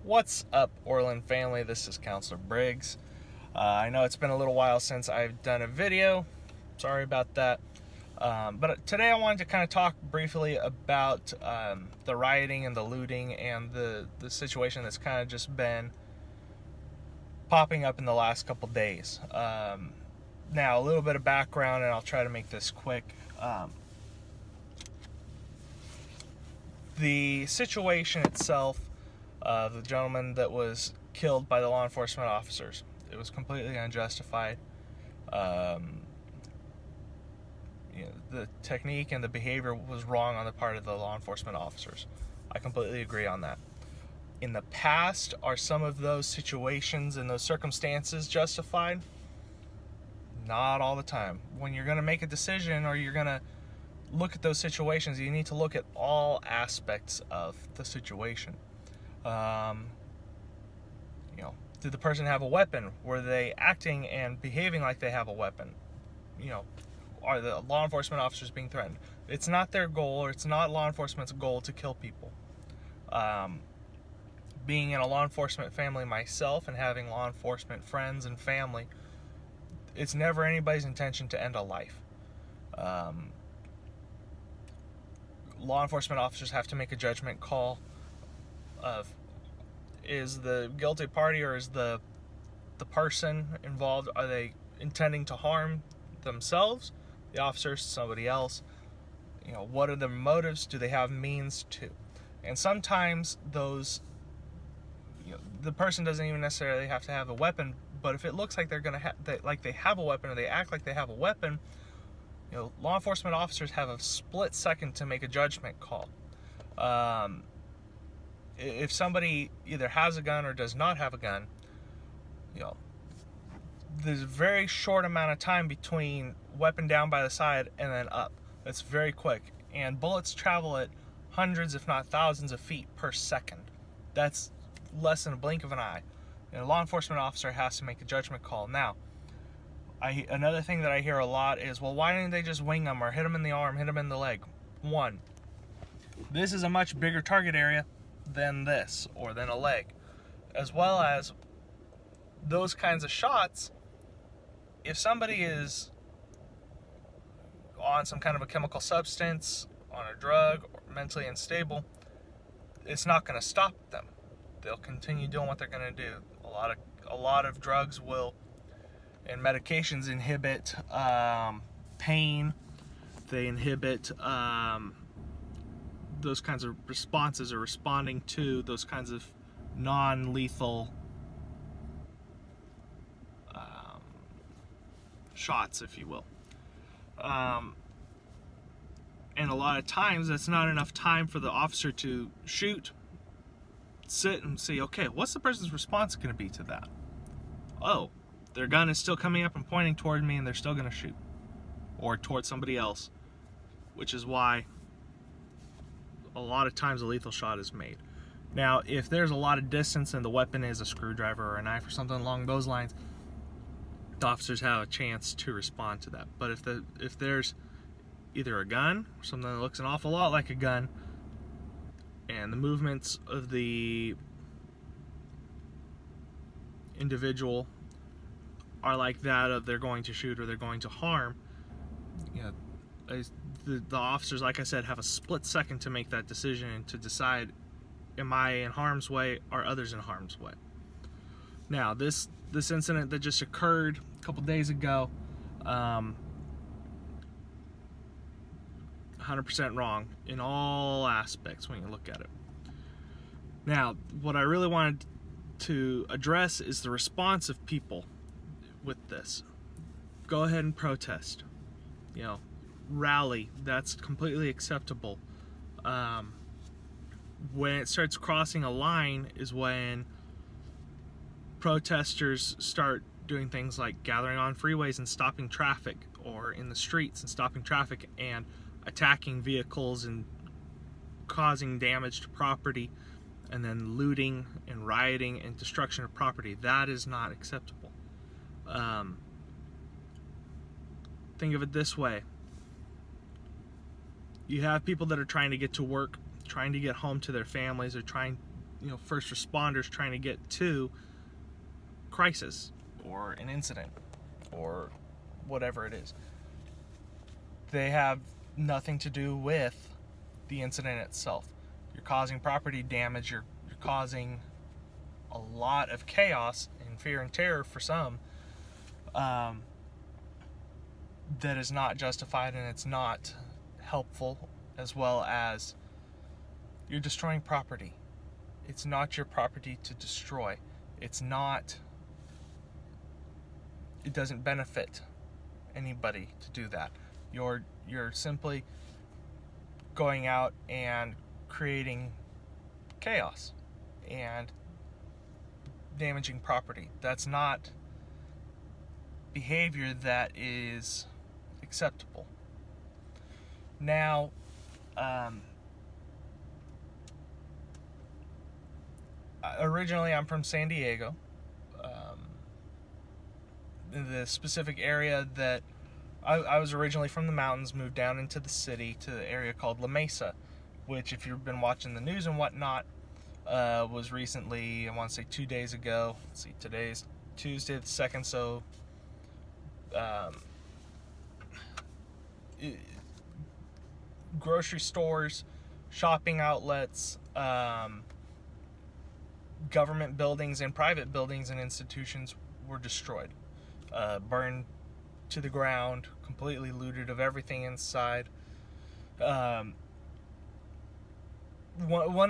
What's up, Orland family? This is Counselor Briggs. I know it's been a little while since I've done a video. Sorry about that. But today I wanted to kind of talk briefly about the rioting and the looting and the situation that's kind of just been popping up in the last couple days. Now, a little bit of background, and I'll try to make this quick. The situation itself, the gentleman that was killed by the law enforcement officers, it was completely unjustified. The technique and the behavior was wrong on the part of the law enforcement officers. I completely agree on that. In the past, are some of those situations and those circumstances justified? Not all the time. When you're going to make a decision or you're going to look at those situations, you need to look at all aspects of the situation. Did the person have a weapon? Were they acting and behaving like they have a weapon? Are the law enforcement officers being threatened? It's not their goal, or it's not law enforcement's goal to kill people. Being in a law enforcement family myself and having law enforcement friends and family, it's never anybody's intention to end a life. Law enforcement officers have to make a judgment call of, is the guilty party or is the person involved, are they intending to harm themselves, the officers, somebody else? What are their motives? Do they have means to? And sometimes those, the person doesn't even necessarily have to have a weapon, but if it looks like they're going to like they have a weapon, or they act like they have a weapon, law enforcement officers have a split second to make a judgment call. If somebody either has a gun or does not have a gun, there's a very short amount of time between weapon down by the side and then up. It's very quick. And bullets travel at hundreds, if not thousands of feet per second. That's less than a blink of an eye. And a law enforcement officer has to make a judgment call. Now, another thing that I hear a lot is, well, why didn't they just wing them or hit them in the arm, hit them in the leg? One, this is a much bigger target area than this, or than a leg. As well as those kinds of shots, if somebody is on some kind of a chemical substance, on a drug, or mentally unstable, it's not going to stop them. They'll continue doing what they're going to do. A lot of drugs will, and medications inhibit pain. They inhibit those kinds of responses, or responding to those kinds of non-lethal shots, if you will. And a lot of times that's not enough time for the officer to shoot, sit and see, okay, what's the person's response going to be to that? Oh, their gun is still coming up and pointing toward me, and they're still going to shoot, or towards somebody else, which is why a lot of times a lethal shot is made. Now, if there's a lot of distance and the weapon is a screwdriver or a knife or something along those lines, the officers have a chance to respond to that. But if there's either a gun, or something that looks an awful lot like a gun, and the movements of the individual are like that of they're going to shoot or they're going to harm, the officers, like I said, have a split second to make that decision and to decide, am I in harm's way, or others in harm's way? Now, this incident that just occurred a couple days ago, 100% wrong in all aspects when you look at it. Now, what I really wanted to address is the response of people with this. Go ahead and protest. Rally. That's completely acceptable. When it starts crossing a line is when protesters start doing things like gathering on freeways and stopping traffic, or in the streets and stopping traffic and attacking vehicles and causing damage to property, and then looting and rioting and destruction of property. That is not acceptable. Think of it this way. You have people that are trying to get to work, trying to get home to their families, or trying, first responders trying to get to crisis or an incident or whatever it is. They have nothing to do with the incident itself. You're causing property damage. You're causing a lot of chaos and fear and terror for some, that is not justified, and it's not helpful, as well as you're destroying property. It's not your property to destroy. It doesn't benefit anybody to do that. You're simply going out and creating chaos and damaging property. That's not behavior that is acceptable. Now, originally I'm from San Diego. The specific area that I was originally from the mountains, moved down into the city to the area called La Mesa, which, if you've been watching the news and whatnot, was recently, I want to say 2 days ago. Let's see, today's Tuesday the 2nd, so grocery stores, shopping outlets, government buildings and private buildings and institutions were destroyed, burned to the ground, completely looted of everything inside. One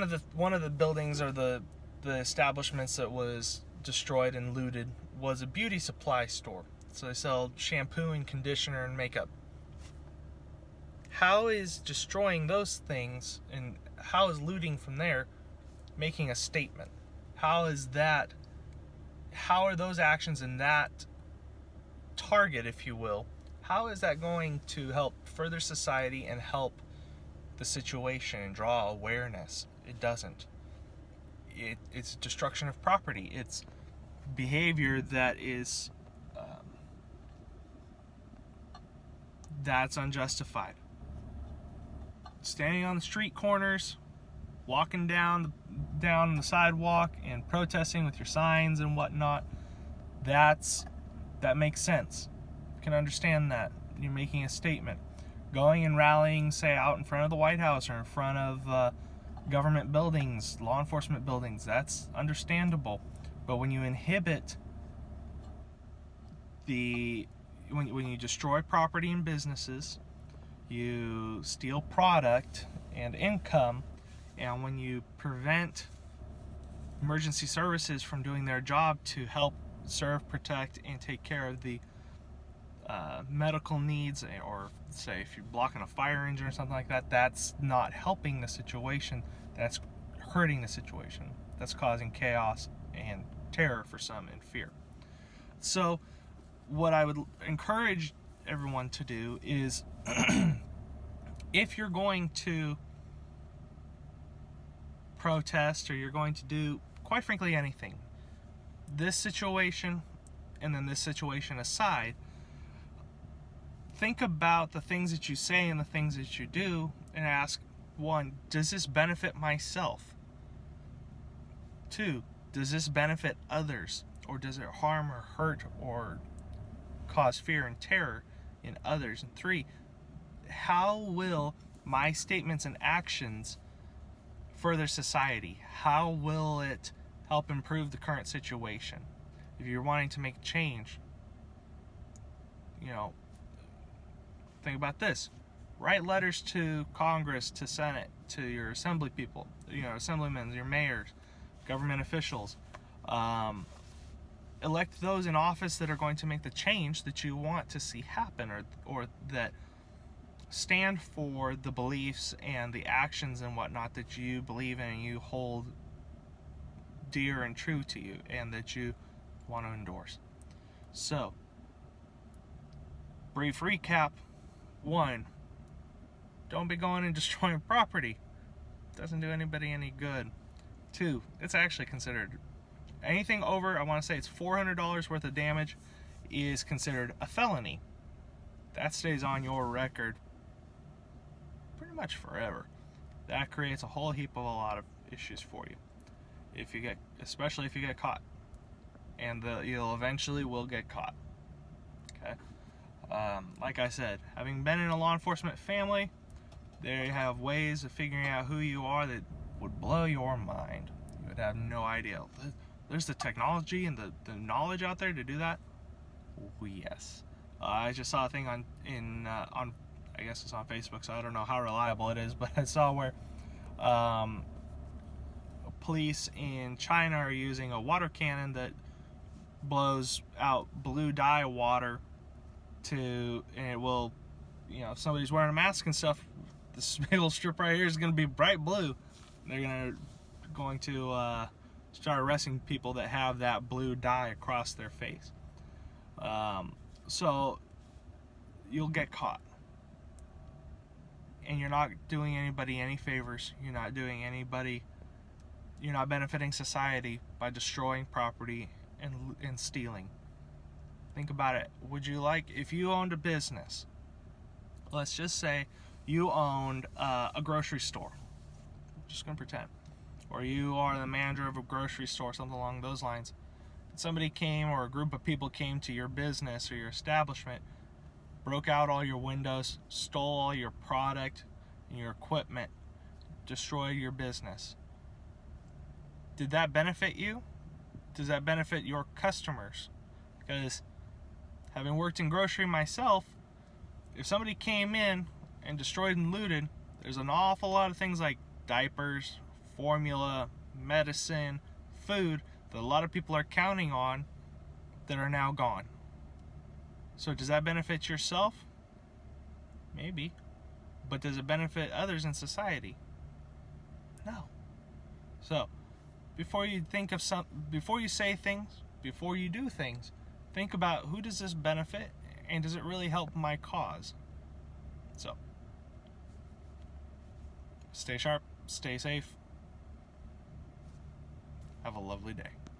of the buildings, or the establishments that was destroyed and looted, was a beauty supply store. So they sell shampoo and conditioner and makeup. How is destroying those things, and how is looting from there making a statement? How are those actions in that target, if you will, how is that going to help further society and help the situation and draw awareness? It doesn't. It's destruction of property. It's behavior that is that's unjustified. Standing on the street corners, walking down the sidewalk and protesting with your signs and whatnot, that makes sense. You can understand that. You're making a statement. Going and rallying, say, out in front of the White House or in front of government buildings, law enforcement buildings, that's understandable. But when you inhibit when you destroy property and businesses, you steal product and income, and when you prevent emergency services from doing their job to help serve, protect, and take care of the medical needs, or say if you're blocking a fire engine or something like that, that's not helping the situation, that's hurting the situation. That's causing chaos and terror for some, and fear. So what I would encourage everyone to do is if you're going to protest, or you're going to do, quite frankly, anything, this situation and then this situation aside, think about the things that you say and the things that you do, and ask, 1, does this benefit myself? 2, does this benefit others, or does it harm or hurt or cause fear and terror in others? And 3, how will my statements and actions further society? How will it help improve the current situation? If you're wanting to make change, think about this. Write letters to Congress, to Senate, to your assembly people, assemblymen, your mayors, government officials. Elect those in office that are going to make the change that you want to see happen, or that stand for the beliefs and the actions and whatnot that you believe in and you hold dear and true to you, and that you want to endorse. So, brief recap. 1, don't be going and destroying property. Doesn't do anybody any good. 2, it's actually considered, anything over, I want to say it's $400 worth of damage, is considered a felony. That stays on your record pretty much forever. That creates a whole heap of a lot of issues for you. especially if you get caught, and you'll eventually will get caught. Okay. Like I said, having been in a law enforcement family, they have ways of figuring out who you are that would blow your mind. You would have no idea. There's the technology and the knowledge out there to do that. Oh, yes. I just saw a thing on I guess it's on Facebook, so I don't know how reliable it is, but I saw where police in China are using a water cannon that blows out blue dye water and it will, if somebody's wearing a mask and stuff, this little strip right here is going to be bright blue. They're going to start arresting people that have that blue dye across their face. So you'll get caught, and you're not doing anybody any favors. You're not benefiting society by destroying property and stealing. Think about it. Would you like, if you owned a business, let's just say you owned a grocery store, I'm just going to pretend, or you are the manager of a grocery store, something along those lines, and somebody came, or a group of people came to your business or your establishment, broke out all your windows, stole all your product and your equipment, destroyed your business. Did that benefit you? Does that benefit your customers? Because having worked in grocery myself, if somebody came in and destroyed and looted, there's an awful lot of things like diapers, formula, medicine, food that a lot of people are counting on that are now gone. So does that benefit yourself? Maybe. But does it benefit others in society? No. So, before you say things, before you do things, think about, who does this benefit, and does it really help my cause? So, stay sharp, stay safe. Have a lovely day.